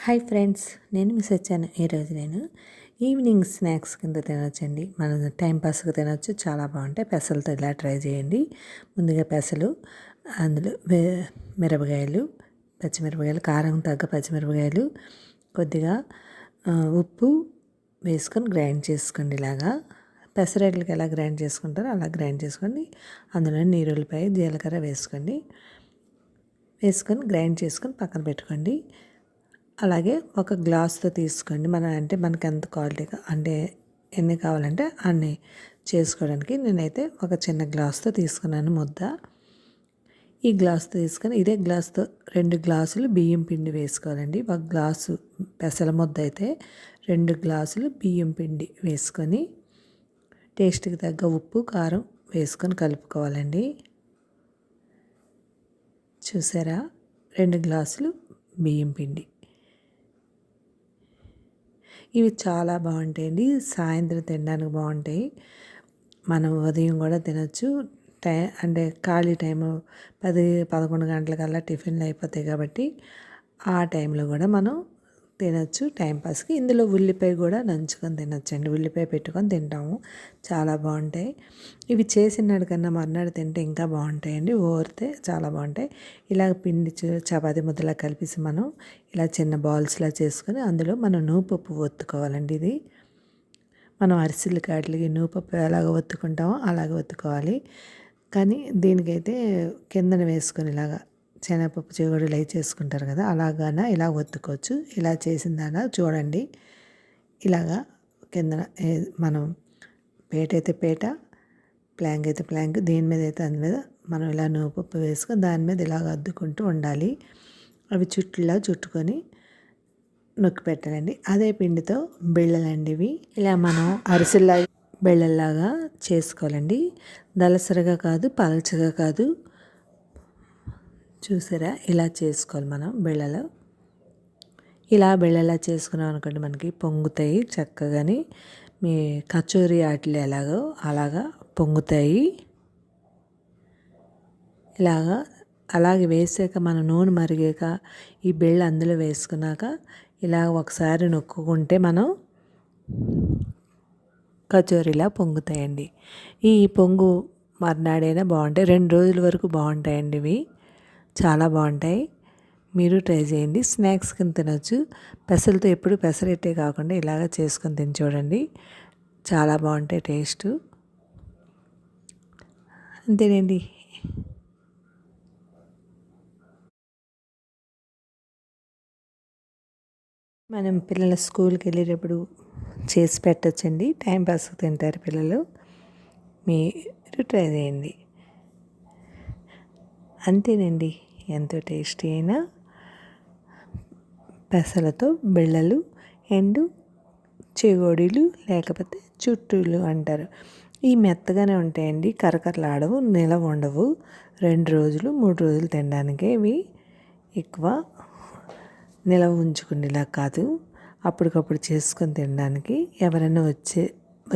Hi friends, నేను miss వచ్చాను. ఈరోజు నేను ఈవినింగ్ స్నాక్స్ కింద తినొచ్చండి. మనం టైంపాస్గా తినొచ్చు, చాలా బాగుంటాయి. పెసలతో ఇలా ట్రై చేయండి. ముందుగా పెసలు, అందులో మిరపకాయలు, పచ్చిమిరపకాయలు, కారం తగ్గ పచ్చిమిరపకాయలు, కొద్దిగా ఉప్పు వేసుకొని గ్రైండ్ చేసుకోండి. ఇలాగా పెసరట్లకి ఎలా గ్రైండ్ చేసుకుంటారో అలా గ్రైండ్ చేసుకోండి. అందులో నీరుల్లిపాయ, జీలకర్ర వేసుకొని గ్రైండ్ చేసుకొని పక్కన పెట్టుకోండి. అలాగే ఒక గ్లాస్తో తీసుకోండి. మనకి ఎంత క్వాలిటీగా అంటే ఎన్ని కావాలంటే అన్ని చేసుకోవడానికి నేనైతే ఒక చిన్న గ్లాస్తో తీసుకున్నాను ముద్ద. ఈ గ్లాస్తో తీసుకొని ఇదే గ్లాస్తో 2 గ్లాసులు బియ్యం పిండి వేసుకోవాలండి. ఒక గ్లాసు పెసల ముద్ద అయితే 2 గ్లాసులు బియ్యం పిండి వేసుకొని టేస్ట్కి తగ్గ ఉప్పు, కారం వేసుకొని కలుపుకోవాలండి. చూసారా, 2 గ్లాసులు బియ్యం పిండి. ఇవి చాలా బాగుంటాయండి. సాయంత్రం తినడానికి బాగుంటాయి. మనం ఉదయం కూడా తినచ్చు. అంటే ఖాళీ టైము 10-11 గంటలకల్లా టిఫిన్లు అయిపోతాయి కాబట్టి ఆ టైంలో కూడా మనం తినచ్చు టైంపాస్కి. ఇందులో ఉల్లిపాయ కూడా నంచుకొని తినచ్చండి. ఉల్లిపాయ పెట్టుకొని తింటాము, చాలా బాగుంటాయి. ఇవి చేసినాడు కన్నా మర్నాడు తింటే ఇంకా బాగుంటాయండి. ఓరితే చాలా బాగుంటాయి. ఇలాగ పిండి చపాతీ ముద్దలా కలిపేసి మనం ఇలా చిన్న బాల్స్లా చేసుకొని అందులో మనం నూపప్పు ఒత్తుకోవాలండి. ఇది మనం అరిసెలు కాట్లకి నూపప్పు ఎలాగ ఒత్తుకుంటామో అలాగ ఒత్తుకోవాలి. కానీ దీనికైతే కిందన వేసుకొని ఇలాగా శనగపప్పు చెగోడీలు అవి చేసుకుంటారు కదా, అలాగైనా ఇలా ఒత్తుకోవచ్చు. ఇలా చేసిన దాకా చూడండి. ఇలాగా కిందన మనం పేట అయితే పేట, ప్లాంక్ అయితే ప్లాంక్, దేని మీద అయితే దాని మీద మనం ఇలా నూపప్పు వేసుకొని దాని మీద ఇలాగ అద్దుకుంటూ ఉండాలి. అవి చుట్టులా చుట్టుకొని నొక్కి పెట్టాలండి. అదే పిండితో బిళ్ళలండి ఇవి. ఇలా మనం అరిసెల్లా బిళ్ళల్లాగా చేసుకోవాలండి. దలసరగా కాదు, పలచగా కాదు. చూసారా, ఇలా చేసుకోవాలి మనం బిళ్ళలు. ఇలా బిళ్ళలా చేసుకున్నాం అనుకోండి, మనకి పొంగుతాయి చక్కగాని. మీ కచోరీ ఆటలు ఎలాగో అలాగా పొంగుతాయి. అలాగే వేసాక మనం నూనె మరిగాక ఈ బిళ్ళ అందులో వేసుకున్నాక ఇలా ఒకసారి నొక్కుకుంటే మనం కచోరీలా పొంగుతాయండి. ఈ పొంగు మర్నాడైనా బాగుంటాయి, 2 రోజుల వరకు బాగుంటాయండి. ఇవి చాలా బాగుంటాయి. మీరు ట్రై చేయండి. స్నాక్స్ కింద తినొచ్చు. పెసలతో ఎప్పుడు పెసరట్టే కాకుండా ఇలాగ చేసుకొని తిని చూడండి, చాలా బాగుంటాయి టేస్ట్. అంతేనండి. మనం పిల్లల స్కూల్కి వెళ్ళేటప్పుడు చేసి పెట్టచ్చండి. టైంపాస్కి తింటారు పిల్లలు. మీరు ట్రై చేయండి. అంతేనండి, ఎంతో టేస్టీ అయిన పెసలతో బిళ్ళలు అండ్ చెగోడీలు లేకపోతే చుట్టూలు అంటారు. ఈ మెత్తగానే ఉంటాయండి, కరకరలాడవు, నిలవ ఉండవు. 2 రోజులు 3 రోజులు తినడానికి ఇవి ఎక్కువ నిలవ ఉంచుకునేలా కాదు, అప్పటికప్పుడు చేసుకొని తినడానికి. ఎవరైనా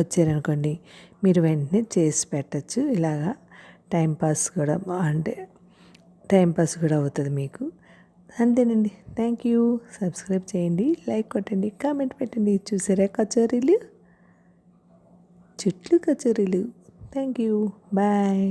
వచ్చారనుకోండి, మీరు వెంటనే చేసి పెట్టచ్చు. ఇలాగా టైంపాస్ కూడా అవుతుంది మీకు. అంతేనండి. Thank you. సబ్స్క్రైబ్ చేయండి, లైక్ కొట్టండి, కామెంట్ పెట్టండి. చూసారా కచోరీలు, చుట్లు కచోరీలు. Thank you. బాయ్.